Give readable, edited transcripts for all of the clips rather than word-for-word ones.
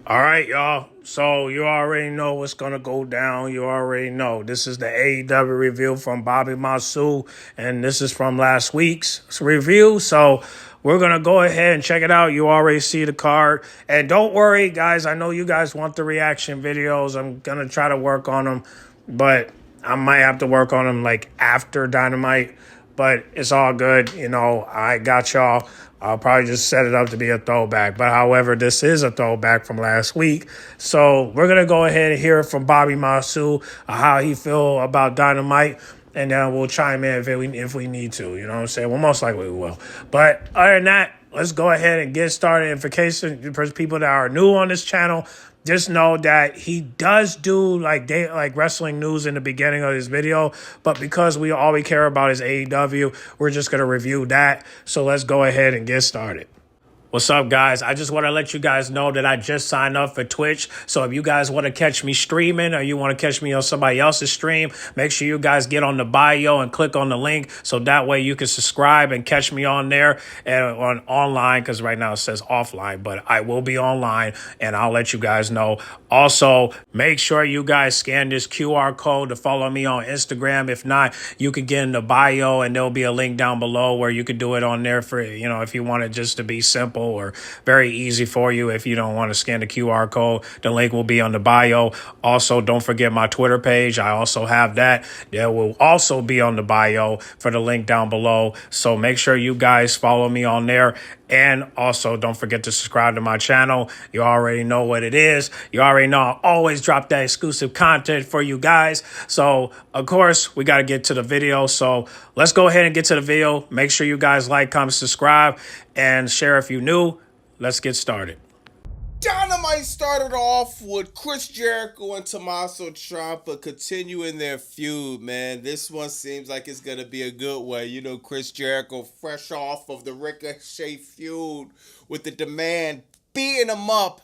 All right, y'all. So you already know what's gonna go down. You already know. This is the AEW review from Bobby Monsoon, and this is from last week's review. So we're gonna go ahead and check it out. You already see the card, and don't worry, guys. I know you guys want the reaction videos. I'm gonna try to work on them, but I might have to work on them like after Dynamite. But it's all good. You know, I got y'all. I'll probably just set it up to be a throwback. But however, this is a throwback from last week. So we're going to go ahead and hear from Bobby Monsoon how he feel about Dynamite. And then we'll chime in if we need to. You know what I'm saying? Well, most likely we will. But other than that, let's go ahead and get started. And for people that are new on this channel, just know that he does do like wrestling news in the beginning of his video, but because all we care about is AEW, we're just going to review that. So let's go ahead and get started. What's up, guys? I just want to let you guys know that I just signed up for Twitch. So if you guys want to catch me streaming or you want to catch me on somebody else's stream, make sure you guys get on the bio and click on the link. So that way you can subscribe and catch me on there and on online, because right now it says offline, but I will be online and I'll let you guys know. Also, make sure you guys scan this QR code to follow me on Instagram. If not, you can get in the bio and there'll be a link down below where you could do it on there for, you know, if you want it just to be simple or very easy for you. If you don't want to scan the QR code, the link will be on the bio. Also, don't forget my Twitter page. I also have that. There will also be on the bio for the link down below. So make sure you guys follow me on there. And also, don't forget to subscribe to my channel. You already know what it is. You already know I always drop that exclusive content for you guys. So, of course, we got to get to the video. So, let's go ahead and get to the video. Make sure you guys like, comment, subscribe, and share if you're new. Let's get started. Dynamite started off with Chris Jericho and Tommaso Ciampa continuing their feud, man. This one seems like it's going to be a good one. You know, Chris Jericho fresh off of the Ricochet feud with the Demand beating him up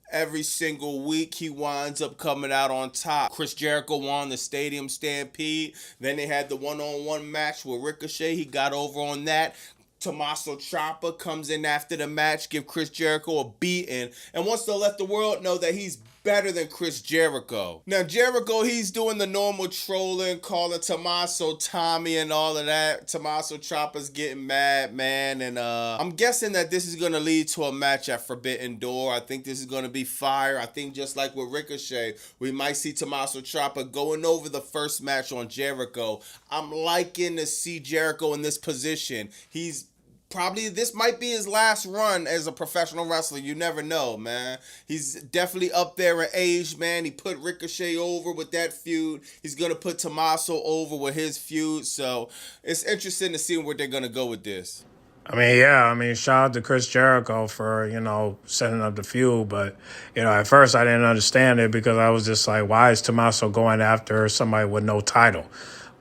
every single week. He winds up coming out on top. Chris Jericho won the Stadium Stampede. Then they had the one-on-one match with Ricochet. He got over on that. Tommaso Ciampa comes in after the match, give Chris Jericho a beating, and wants to let the world know that he's better than Chris Jericho. Now, Jericho, he's doing the normal trolling, calling Tommaso Tommy and all of that. Tommaso Ciampa's getting mad, man, and I'm guessing that this is going to lead to a match at Forbidden Door. I think this is going to be fire. I think just like with Ricochet, we might see Tommaso Ciampa going over the first match on Jericho. I'm liking to see Jericho in this position. This might be his last run as a professional wrestler. You never know, man. He's definitely up there in age, man. He put Ricochet over with that feud. He's going to put Tommaso over with his feud. So it's interesting to see where they're going to go with this. Shout out to Chris Jericho for, setting up the feud. But, at first I didn't understand it because I was just like, why is Tommaso going after somebody with no title?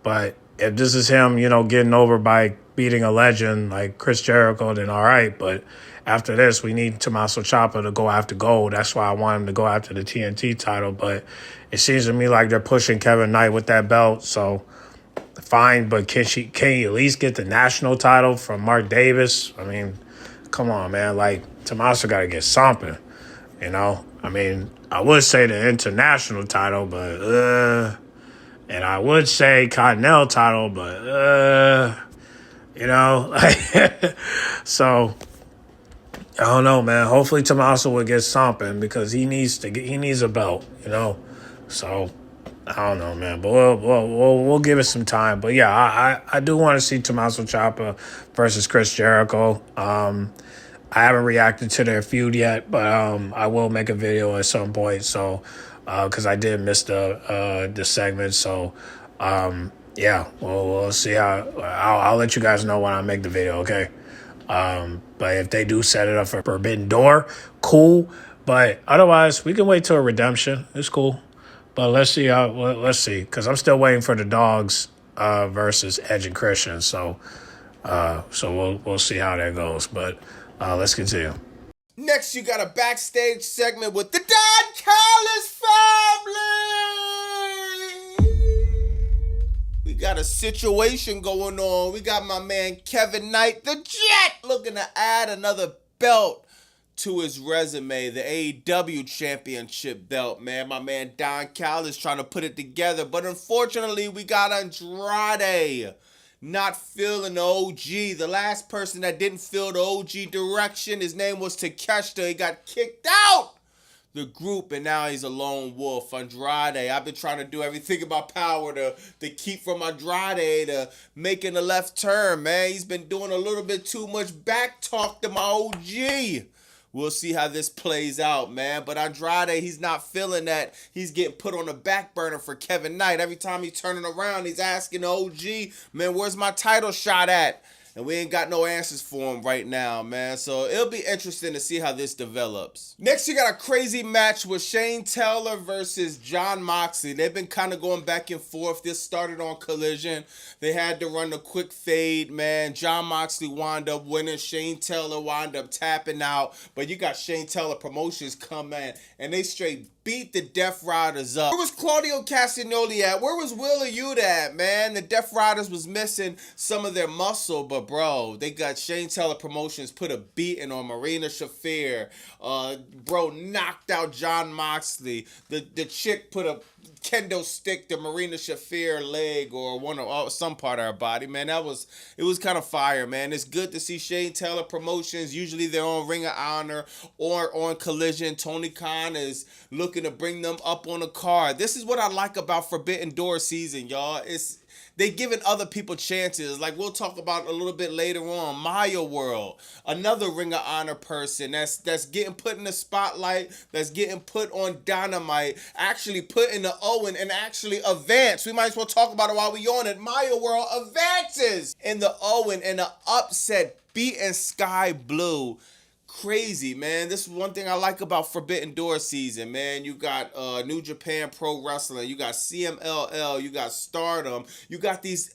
But if this is him, getting over by beating a legend like Chris Jericho, then all right. But after this, we need Tommaso Ciampa to go after gold. That's why I want him to go after the TNT title. But it seems to me like they're pushing Kevin Knight with that belt. So fine, but can you at least get the national title from Mark Davis? I mean, come on, man. Like, Tommaso got to get something, I would say the international title, but and I would say Continental title, but so I don't know, man. Hopefully Tommaso will get something because he needs a belt, So I don't know, man. But we'll give it some time. But yeah, I do want to see Tommaso Ciampa versus Chris Jericho. I haven't reacted to their feud yet, but I will make a video at some point. So because I did miss the segment, so yeah, we'll see how. I'll let you guys know when I make the video, okay? But if they do set it up for Forbidden Door, cool. But otherwise, we can wait till a redemption. It's cool. But let's see because I'm still waiting for the Dogs versus Edge and Christian. So we'll see how that goes. But let's continue. Next, you got a backstage segment with the Don Callis family. We got a situation going on. We got my man Kevin Knight, the Jet, looking to add another belt to his resume, the AEW championship belt, man. My man Don Callis trying to put it together, but unfortunately we got Andrade not feeling the OG. The last person that didn't feel the OG direction, his name was Takeshita. He got kicked out the group, and now he's a lone wolf. Andrade, I've been trying to do everything in my power to keep from Andrade to making a left turn, man. He's been doing a little bit too much back talk to my OG. We'll see how this plays out, man. But Andrade, he's not feeling that. He's getting put on the back burner for Kevin Knight. Every time he's turning around, he's asking the OG, man, where's my title shot at? And we ain't got no answers for him right now, man. So it'll be interesting to see how this develops. Next, you got a crazy match with Shane Taylor versus Jon Moxley. They've been kind of going back and forth. This started on Collision. They had to run the quick fade, man. Jon Moxley wound up winning. Shane Taylor wound up tapping out. But you got Shane Taylor Promotions come in, and they straight beat the Death Riders up. Where was Claudio Castagnoli at? Where was Wheeler Yuta at, man? The Death Riders was missing some of their muscle, but bro, they got Shane Taylor Promotions put a beating on Marina Shafir. Bro knocked out Jon Moxley. The chick put a kendo stick to Marina Shafir leg or some part of her body, man. It was kind of fire, man. It's good to see Shane Taylor Promotions. Usually they're on Ring of Honor or on Collision. Tony Khan is looking to bring them up on a card. This is what I like about Forbidden Door season, y'all. They giving other people chances. Like we'll talk about a little bit later on. Maya World, another Ring of Honor person that's getting put in the spotlight, that's getting put on Dynamite, actually put in the Owen and actually advance. We might as well talk about it while we on it. Maya World advances in the Owen and the upset beating Sky Blue. Crazy, man. This is one thing I like about Forbidden Door season, man. You got New Japan Pro Wrestling, you got CMLL, you got Stardom, you got these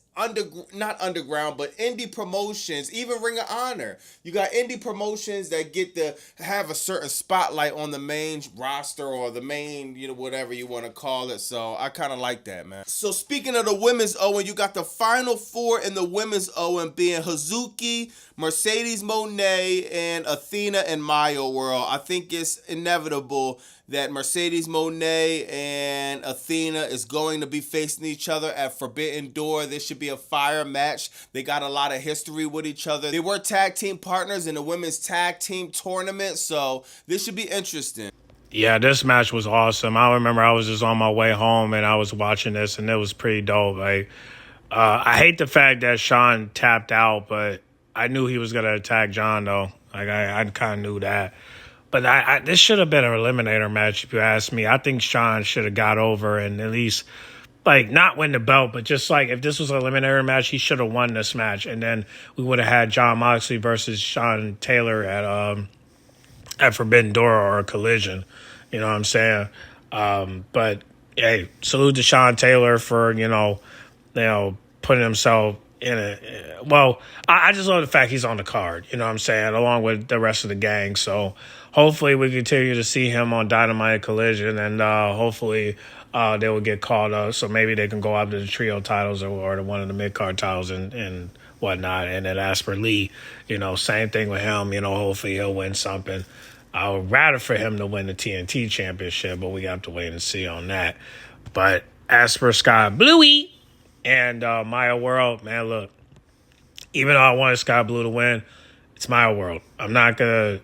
not underground, but indie promotions, even Ring of Honor. You got indie promotions that get to have a certain spotlight on the main roster or the main, whatever you want to call it. So I kind of like that, man. So speaking of the women's Owen, you got the final four in the women's Owen being Hazuki, Mercedes Moné, and Athena and Maya World. I think it's inevitable that Mercedes Moné and Athena is going to be facing each other at Forbidden Door. This should be a fire match. They got a lot of history with each other. They were tag team partners in the women's tag team tournament, so this should be interesting. Yeah, this match was awesome. I remember I was just on my way home and I was watching this, and it was pretty dope. I hate the fact that Sean tapped out, but I knew he was going to attack John, though. I kind of knew that. But this should have been an eliminator match, if you ask me. I think Sean should have got over and at least, not win the belt, but just, if this was an eliminator match, he should have won this match. And then we would have had Jon Moxley versus Sean Taylor at Forbidden Door or a Collision. You know what I'm saying? But, hey, salute to Sean Taylor for, putting himself in it. Well, I just love the fact he's on the card, you know what I'm saying, along with the rest of the gang. So hopefully we continue to see him on Dynamite Collision, and hopefully they will get called up so maybe they can go after the trio titles or the one of the mid-card titles and whatnot. And then as for Lee, same thing with him. Hopefully he'll win something. I would rather for him to win the TNT championship, but we have to wait and see on that. But as for Sky Bluey and Maya World, man, look, even though I wanted Sky Blue to win, it's Maya World. I'm not gonna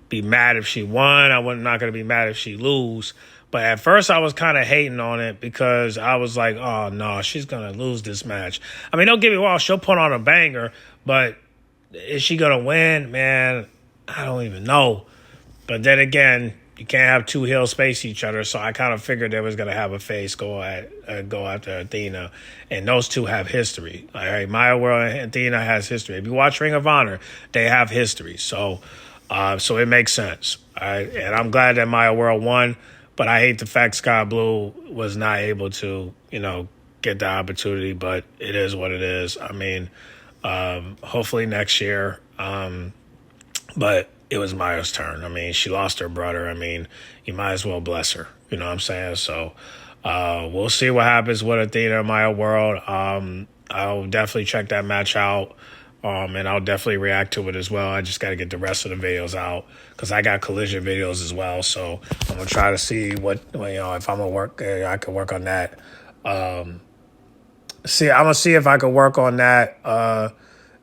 be mad if she won. I'm not gonna be mad if she lose. But at first I was kind of hating on it because I was like, oh no, she's gonna lose this match. I mean, don't get me wrong, she'll put on a banger, but is she gonna win? Man, I don't even know. But then again, you can't have two heels face each other, so I kind of figured they was going to have a face go after Athena, and those two have history. All right, Maya World and Athena has history. If you watch Ring of Honor, they have history, so it makes sense. All right, and I'm glad that Maya World won, but I hate the fact Sky Blue was not able to, get the opportunity, but it is what it is. I mean, hopefully next year, but it was Maya's turn. I mean, she lost her brother. I mean, you might as well bless her. You know what I'm saying? So we'll see what happens with Athena and Maya World. I'll definitely check that match out And I'll definitely react to it as well. I just got to get the rest of the videos out because I got collision videos as well. So I'm gonna try to see what if I'm gonna work. I can work on that. I'm gonna see if I can work on that.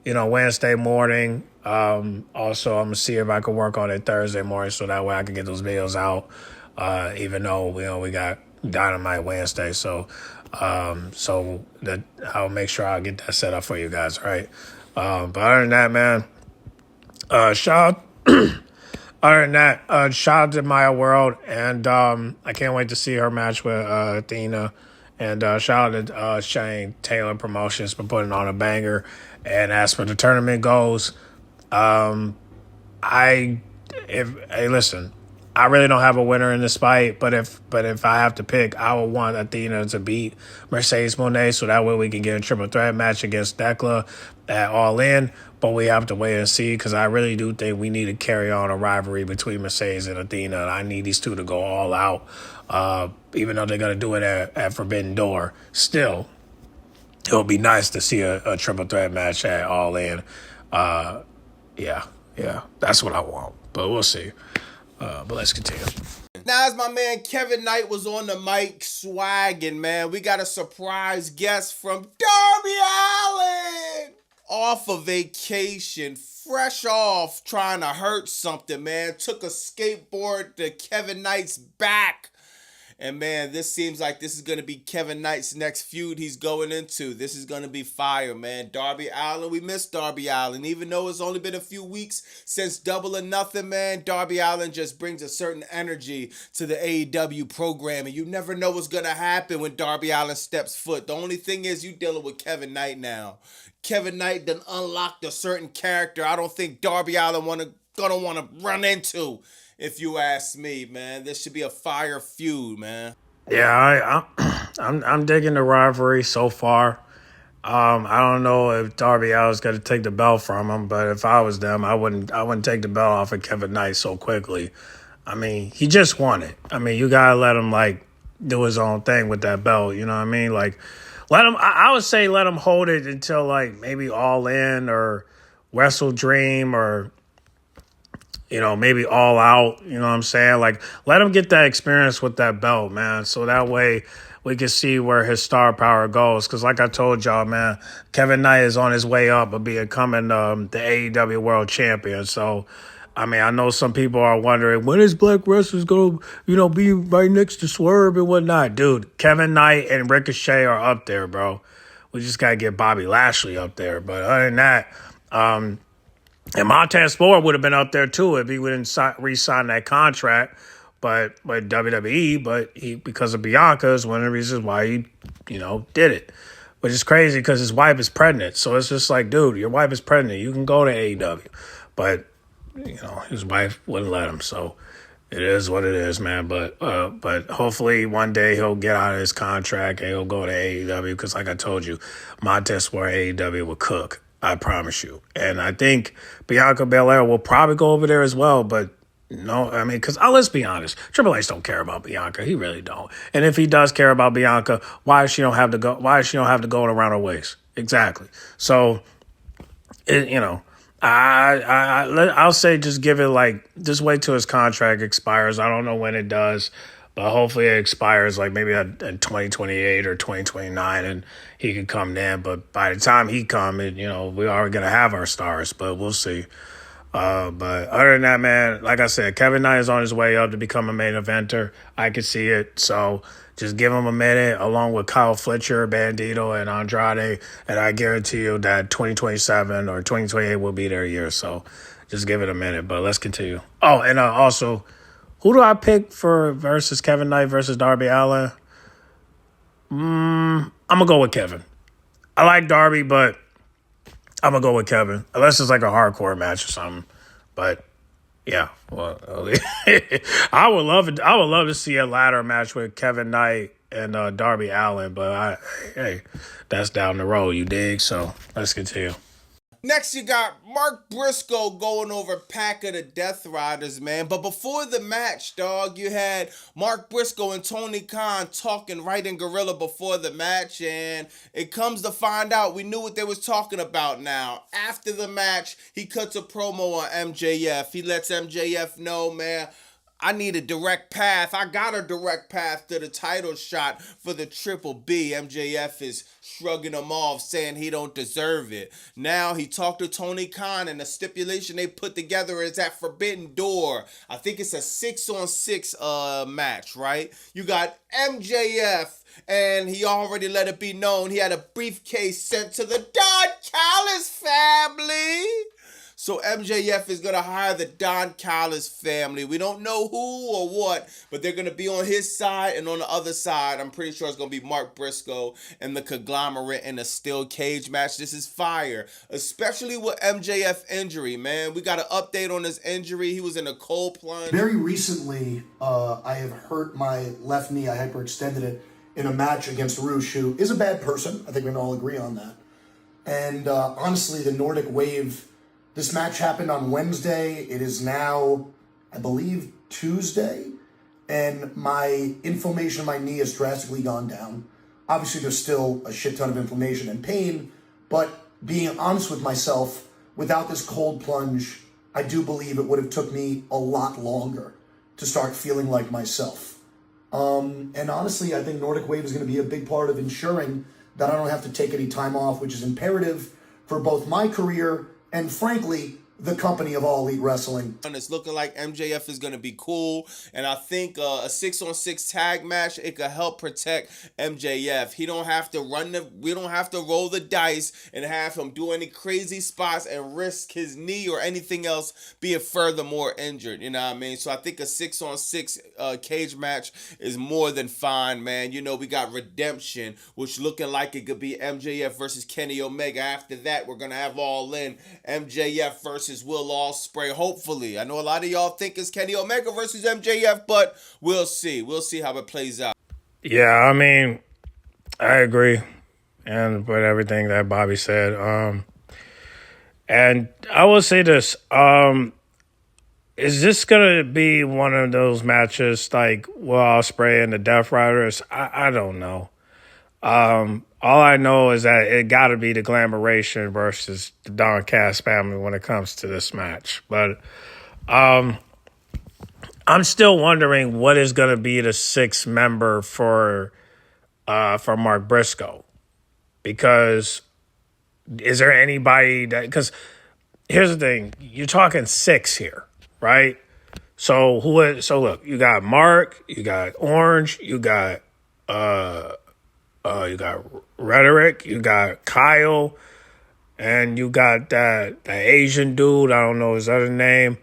Wednesday morning. Also, I'm gonna see if I can work on it Thursday morning, so that way I can get those videos out. Even though we got Dynamite Wednesday, so that I'll make sure I'll get that set up for you guys. All right. But other than that, man, shout. Other than that, shout out to Maya World, and I can't wait to see her match with Athena. And shout out to Shane Taylor Promotions for putting on a banger. And as for the tournament goes, listen, I really don't have a winner in this fight, but if I have to pick, I would want Athena to beat Mercedes Monet, so that way we can get a triple threat match against Thekla at All In. But we have to wait and see because I really do think we need to carry on a rivalry between Mercedes and Athena. And I need these two to go all out, even though they're going to do it at Forbidden Door. Still, it would be nice to see a triple threat match at All In. Yeah, that's what I want. But we'll see. But let's continue. Now, as my man Kevin Knight was on the mic swagging, man, we got a surprise guest from Darby Allin. Off a vacation, fresh off trying to hurt something, man. Took a skateboard to Kevin Knight's back. And man, this seems like this is going to be Kevin Knight's next feud he's going into. This is going to be fire, man. Darby Allin, we miss Darby Allin. Even though it's only been a few weeks since Double or Nothing, man, Darby Allin just brings a certain energy to the AEW program. And you never know what's going to happen when Darby Allin steps foot. The only thing is you dealing with Kevin Knight now. Kevin Knight done unlocked a certain character I don't think Darby Allin gonna want to run into. If you ask me, man, this should be a fire feud, man. Yeah, I'm digging the rivalry so far. I don't know if Darby Allin's going to take the belt from him, but if I was them, I wouldn't take the belt off of Kevin Knight so quickly. I mean, he just won it. I mean, you gotta let him do his own thing with that belt. You know what I mean? Let him. I would say let him hold it until maybe All In or Wrestle Dream or maybe All Out, you know what I'm saying? Let him get that experience with that belt, man, so that way we can see where his star power goes. Because like I told y'all, man, Kevin Knight is on his way up of becoming the AEW World Champion. So, I mean, I know some people are wondering, when is Black Wrestlers going to, be right next to Swerve and whatnot? Dude, Kevin Knight and Ricochet are up there, bro. We just got to get Bobby Lashley up there. But other than that, and Montez Ford would have been up there too if he wouldn't re-sign that contract, but WWE, because of Bianca is one of the reasons why he, did it. Which is crazy because his wife is pregnant, so it's just dude, your wife is pregnant, you can go to AEW, but his wife wouldn't let him, so it is what it is, man. But hopefully one day he'll get out of his contract and he'll go to AEW because, like I told you, Montez Ford AEW will cook. I promise you. And I think Bianca Belair will probably go over there as well. But no, I mean, because let's be honest, Triple H don't care about Bianca. He really don't. And if he does care about Bianca, why she don't have to go? Why she don't have to go around her waist? Exactly. So, I'll say just give it just wait till his contract expires. I don't know when it does. But hopefully it expires maybe in 2028 or 2029 and he can come then. But by the time he come, we are going to have our stars, but we'll see. But other than that, man, like I said, Kevin Knight is on his way up to become a main eventer. I can see it. So just give him a minute along with Kyle Fletcher, Bandito, and Andrade. And I guarantee you that 2027 or 2028 will be their year. So just give it a minute. But let's continue. Oh, and also, who do I pick for versus Kevin Knight versus Darby Allin? I'm going to go with Kevin. I like Darby, but I'm going to go with Kevin. Unless it's a hardcore match or something. But, yeah. Well, I would love it. I would love to see a ladder match with Kevin Knight and Darby Allin. But, hey, that's down the road, you dig? So, let's continue. Next, you got Mark Briscoe going over Pack of the Death Riders, man. But before the match, dog, you had Mark Briscoe and Tony Khan talking right in Gorilla before the match. And it comes to find out we knew what they was talking about now. After the match, he cuts a promo on MJF. He lets MJF know, man, I need a direct path. I got a direct path to the title shot for the Triple B. MJF is shrugging him off, saying he don't deserve it. Now he talked to Tony Khan, and the stipulation they put together is that Forbidden Door. I think it's a 6-on-6 match, right? You got MJF, and he already let it be known he had a briefcase sent to the Don Callis family. So MJF is going to hire the Don Callis family. We don't know who or what, but they're going to be on his side, and on the other side, I'm pretty sure it's going to be Mark Briscoe and the Conglomerate in a steel cage match. This is fire, especially with MJF injury, man. We got an update on his injury. He was in a cold plunge. Very recently, I have hurt my left knee. I hyperextended it in a match against Roosh, who is a bad person. I think we can all agree on that. And honestly, the Nordic Wave... This match happened on Wednesday. It is now, I believe, Tuesday. And my inflammation in my knee has drastically gone down. Obviously, there's still a shit ton of inflammation and pain. But being honest with myself, without this cold plunge, I do believe it would have took me a lot longer to start feeling like myself. And honestly, I think Nordic Wave is going to be a big part of ensuring that I don't have to take any time off, which is imperative for both my career and frankly, the company of All Elite Wrestling. And it's looking like MJF is going to be cool. And I think a 6-on-6 tag match, it could help protect MJF. We don't have to roll the dice and have him do any crazy spots and risk his knee or anything else being furthermore injured. You know what I mean? So I think a 6-on-6 cage match is more than fine, man. You know, we got Redemption, which looking like it could be MJF versus Kenny Omega. After that, we're going to have All In, MJF versus Will Ospreay, hopefully. I know a lot of y'all think it's Kenny Omega versus MJF, but we'll see. We'll see how it plays out. Yeah, I mean, I agree and with everything that Bobby said. And I will say this. Is this going to be one of those matches like Will Ospreay and the Death Riders? I don't know. All I know is that it got to be the Glamoration versus the Don Callis family when it comes to this match. But I'm still wondering what is going to be the sixth member for Mark Briscoe. Because is there anybody that... Because here's the thing. You're talking six here, right? So look, you got Mark, you got Orange, you got Rhetoric, you got Kyle, and you got that Asian dude, I don't know his other name.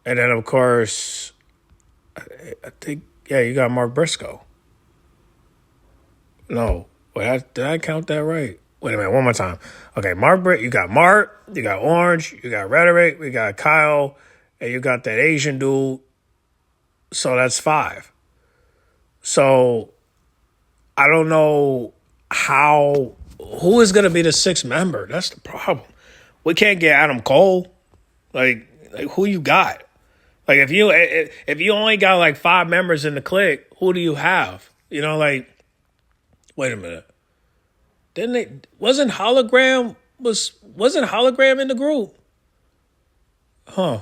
And then, of course, I think, you got Mark Briscoe. No, wait, did I count that right? Wait a minute, one more time. Okay, you got Mark, you got Orange, you got Rhetoric, we got Kyle, and you got that Asian dude. So that's 5. So I don't know who is going to be the sixth member. That's the problem. We can't get Adam Cole. Like who you got? Like if you only got like 5 members in the clique, who do you have? You know, like, wait a minute. Wasn't Hologram in the group? Huh.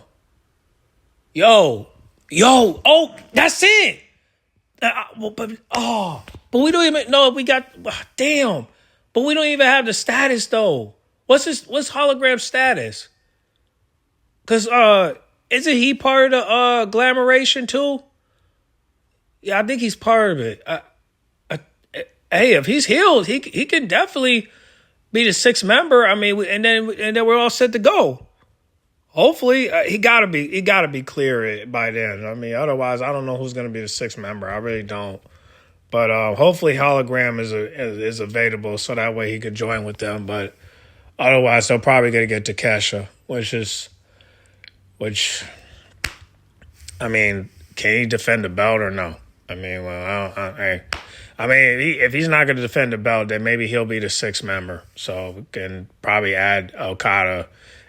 Yo, oh, that's it. But we don't even know if we got. Damn, but we don't even have the status though. What's Hologram's status? Cause isn't he part of the Glamoration too? Yeah, I think he's part of it. Hey, if he's healed, he can definitely be the 6th member. I mean, and then we're all set to go. Hopefully, he gotta be clear by then. I mean, otherwise, I don't know who's gonna be the 6th member. I really don't. But hopefully, Hologram is available so that way he could join with them. But otherwise, they're probably gonna get Takesha, which I mean, can he defend the belt or no? I mean, well, I mean, if he's not going to defend the belt, then maybe he'll be the sixth member. So we can probably add Okada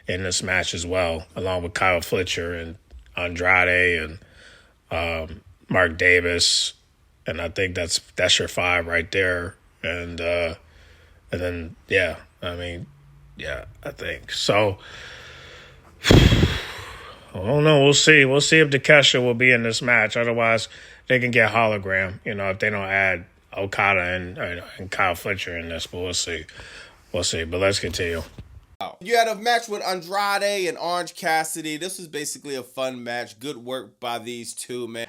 in this match as well, along with Kyle Fletcher and Andrade and Mark Davis. And I think that's your five right there. And then, I think. So, I don't know. We'll see. We'll see if Takeshita will be in this match. Otherwise, they can get hologram, if they don't add Okada and Kyle Fletcher in this. But we'll see. We'll see. But let's continue. You had a match with Andrade and Orange Cassidy. This was basically a fun match. Good work by these two, man.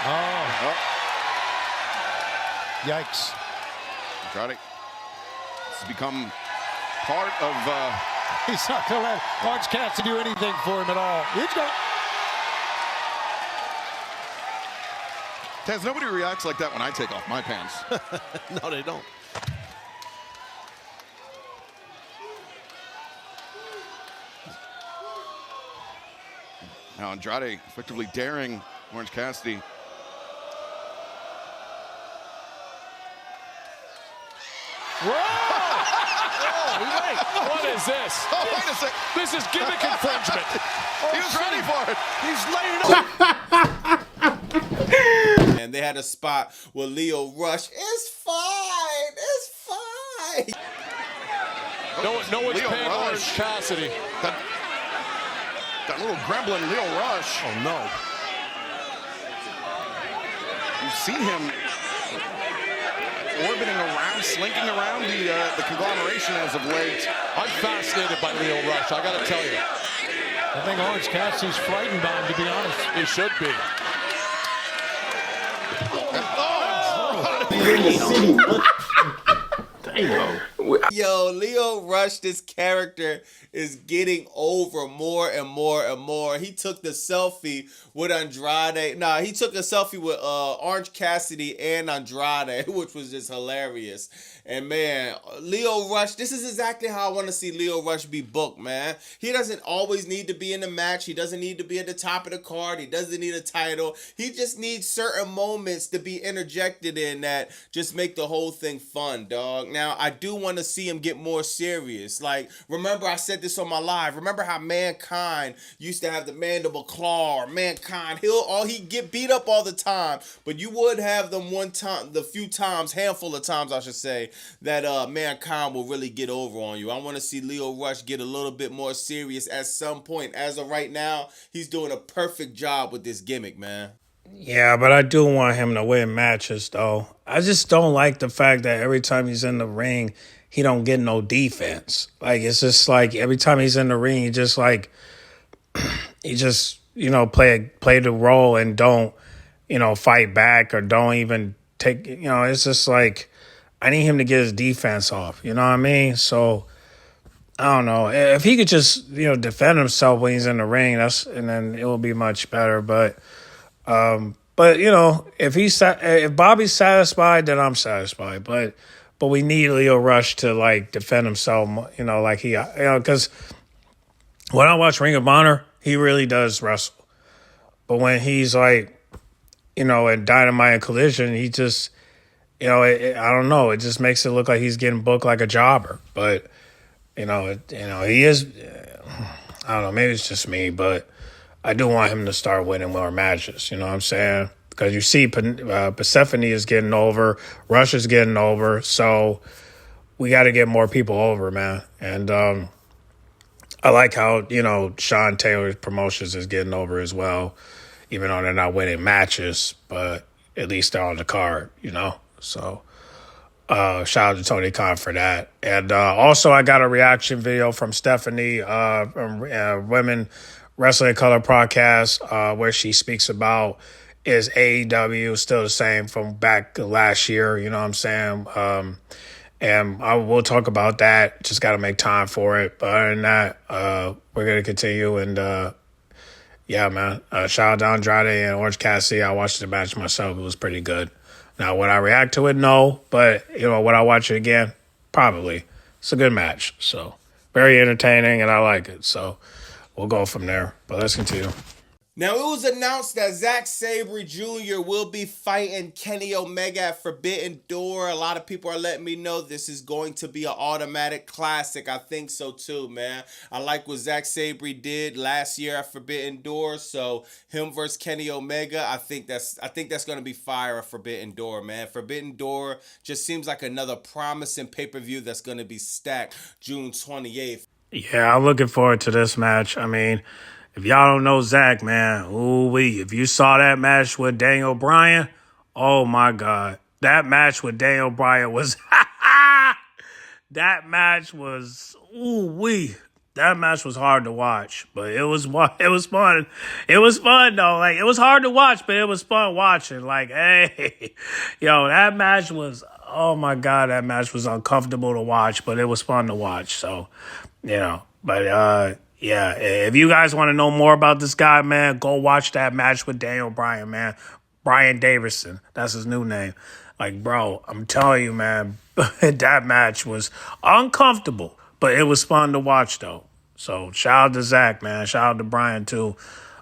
Oh. Yikes. Andrade has become part of... He's not going to let Orange Cassidy do anything for him at all. He's going Taz, nobody reacts like that when I take off my pants. No, they don't. Now Andrade effectively daring Orange Cassidy. What is this? Oh, wait a sec. This is gimmick infringement. He was ready for it. He's laying up. And they had a spot where Lio Rush. It's fine. It's fine. No one's Lio paying Rush. Orange Cassidy. That little gremlin, Lio Rush. Oh, no. You've seen him orbiting around, slinking around the conglomeration as of late. I'm fascinated by Lio Rush, I gotta tell you. I think Orange Cassidy's frightened by him, to be honest. He should be. Yo, Lio Rush, this character is getting over more and more and more. He took the selfie with Andrade. Nah, he took a selfie with Orange Cassidy and Andrade, which was just hilarious. And man, Lio Rush, this is exactly how I want to see Lio Rush be booked, man. He doesn't always need to be in the match. He doesn't need to be at the top of the card. He doesn't need a title. He just needs certain moments to be interjected in that just make the whole thing fun, dog. Now, I do want to see him get more serious. Like, remember I said this on my live. Remember how Mankind used to have the mandible claw, or Mankind, he'd get beat up all the time, but you would have them handful of times I should say, that Mankind will really get over on you. I want to see Lio Rush get a little bit more serious at some point. As of right now, he's doing a perfect job with this gimmick, man. Yeah, but I do want him to win matches, though. I just don't like the fact that every time he's in the ring, he don't get no defense. Like, it's just like every time he's in the ring, he just play the role and don't, fight back or don't even take, it's just like, I need him to get his defense off. You know what I mean? So, I don't know. If he could just, defend himself when he's in the ring, and then it will be much better. But if Bobby's satisfied, then I'm satisfied. But we need Lio Rush to defend himself, because when I watch Ring of Honor, he really does wrestle. But when he's in Dynamite and Collision, he just, I don't know. It just makes it look like he's getting booked like a jobber. But he is. I don't know. Maybe it's just me, but I do want him to start winning more matches. You know what I'm saying? Because you see, Persephone is getting over, Rush is getting over, so we got to get more people over, man. And I like how Sean Taylor's Promotions is getting over as well, even though they're not winning matches, but at least they're on the card, So shout out to Tony Khan for that. And also, I got a reaction video from Stephanie from Women Wrestling Color podcast where she speaks about, is AEW still the same from back last year? You know what I'm saying? And I will talk about that. Just got to make time for it. But other than that, we're going to continue. And yeah, man, shout out to Andrade and Orange Cassidy. I watched the match myself. It was pretty good. Now, would I react to it? No. But, would I watch it again? Probably. It's a good match. So, very entertaining, and I like it. So, we'll go from there. But let's continue. Now, it was announced that Zack Sabre Jr. will be fighting Kenny Omega at Forbidden Door. A lot of people are letting me know this is going to be an automatic classic. I think so too, man. I like what Zack Sabre did last year at Forbidden Door. So him versus Kenny Omega, I think that's going to be fire at Forbidden Door, man. Forbidden Door just seems like another promising pay-per-view that's going to be stacked June 28th. Yeah, I'm looking forward to this match. I mean, if y'all don't know Zach, man, ooh-wee. If you saw that match with Daniel Bryan, oh, my God. That match with Daniel Bryan was... that match was... ooh-wee. That match was hard to watch, but it was fun. It was fun, though. Like, it was hard to watch, but it was fun watching. Like, hey, yo, that match was... oh, my God, that match was uncomfortable to watch, but it was fun to watch. So, you know, but... yeah, if you guys want to know more about this guy, man, go watch that match with Daniel Bryan, man. Bryan Davison, that's his new name. Like, bro, I'm telling you, man, that match was uncomfortable, but it was fun to watch, though. So, shout out to Zach, man. Shout out to Bryan, too.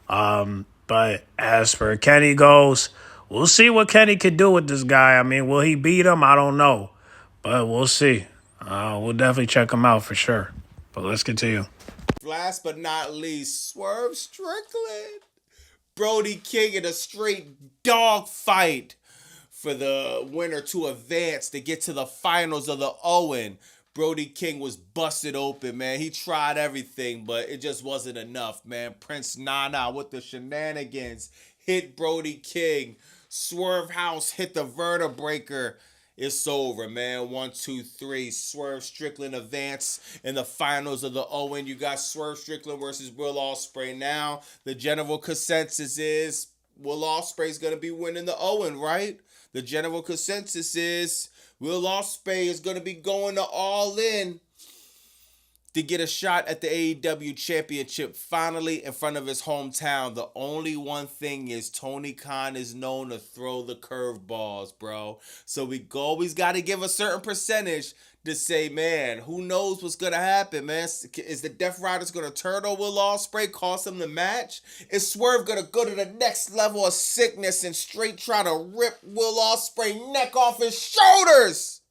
But as for Kenny goes, we'll see what Kenny could do with this guy. I mean, will he beat him? I don't know, but we'll see. We'll definitely check him out for sure. But let's continue. Last but not least, Swerve Strickland. Brody King in a straight dog fight for the winner to advance to get to the finals of the Owen. Brody King was busted open, man. He tried everything, but it just wasn't enough, man. Prince Nana with the shenanigans hit Brody King. Swerve House hit the vertebreaker. It's over, man. 1, 2, 3. Swerve Strickland advance in the finals of the Owen. You got Swerve Strickland versus Will Ospreay now. The general consensus is Will Ospreay's going to be winning the Owen, right? The general consensus is Will Ospreay is going to be going to All In to get a shot at the AEW Championship finally in front of his hometown. The only one thing is Tony Khan is known to throw the curveballs, bro. So we always got to give a certain percentage to say, man, who knows what's going to happen, man? Is the Death Riders going to turn on Will Ospreay, cost him the match? Is Swerve going to go to the next level of sickness and straight try to rip Will Ospreay neck off his shoulders?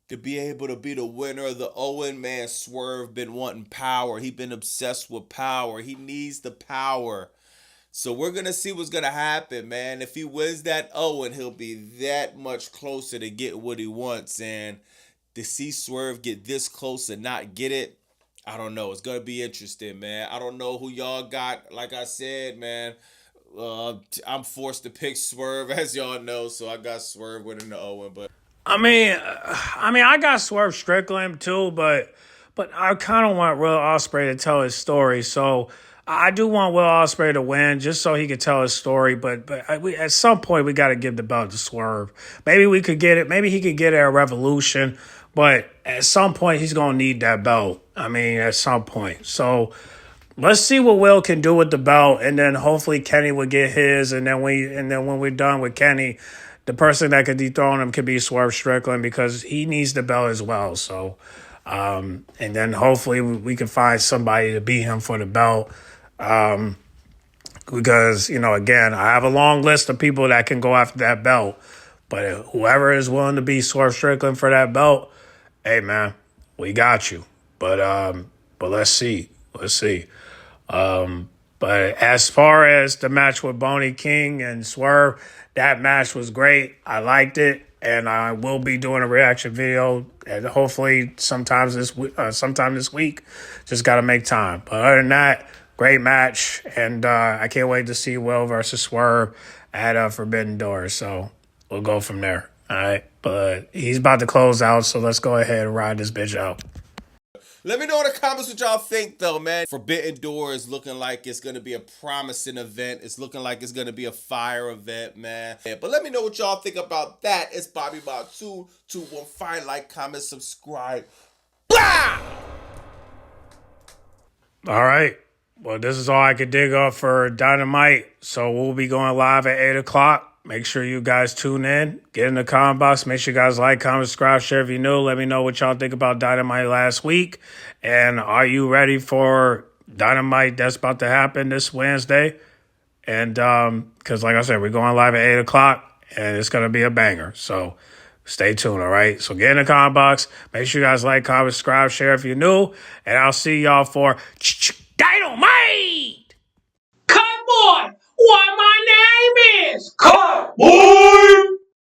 To be able to be the winner of the Owen, man, Swerve been wanting power. He been obsessed with power. He needs the power. So we're going to see what's going to happen, man. If he wins that Owen, he'll be that much closer to get what he wants. And to see Swerve get this close and not get it, I don't know. It's going to be interesting, man. I don't know who y'all got. Like I said, man, I'm forced to pick Swerve, as y'all know. So I got Swerve winning the Owen, but... I mean, I got Swerve Strickland too, but I kind of want Will Ospreay to tell his story. So I do want Will Ospreay to win just so he could tell his story. But at some point we got to give the belt to Swerve. Maybe we could get it. Maybe he could get it at Revolution. But at some point he's gonna need that belt. I mean, at some point. So let's see what Will can do with the belt, and then hopefully Kenny will get his. And then when we're done with Kenny, the person that could dethrone him could be Swerve Strickland because he needs the belt as well. So, and then hopefully we can find somebody to beat him for the belt. Because, again, I have a long list of people that can go after that belt. But whoever is willing to beat Swerve Strickland for that belt, hey, man, we got you. But let's see. But as far as the match with Boney King and Swerve, that match was great. I liked it, and I will be doing a reaction video, and hopefully sometime this week. Just got to make time. But other than that, great match, and I can't wait to see Will versus Swerve at Forbidden Door. So we'll go from there. All right, but he's about to close out, so let's go ahead and ride this bitch out. Let me know in the comments what y'all think, though, man. Forbidden Door is looking like it's going to be a promising event. It's looking like it's going to be a fire event, man. Yeah, but let me know what y'all think about that. It's Bobby Monsoon. 215, like, comment, subscribe. Blah! All right. Well, this is all I could dig up for Dynamite. So we'll be going live at 8 o'clock. Make sure you guys tune in. Get in the comment box. Make sure you guys like, comment, subscribe, share if you're new. Let me know what y'all think about Dynamite last week. And are you ready for Dynamite that's about to happen this Wednesday. And because, like I said, we're going live at 8 o'clock, and it's going to be a banger. So stay tuned, all right? So get in the comment box. Make sure you guys like, comment, subscribe, share if you're new. And I'll see y'all for Dynamite! Cut, boy! What my name is? Cut, boy!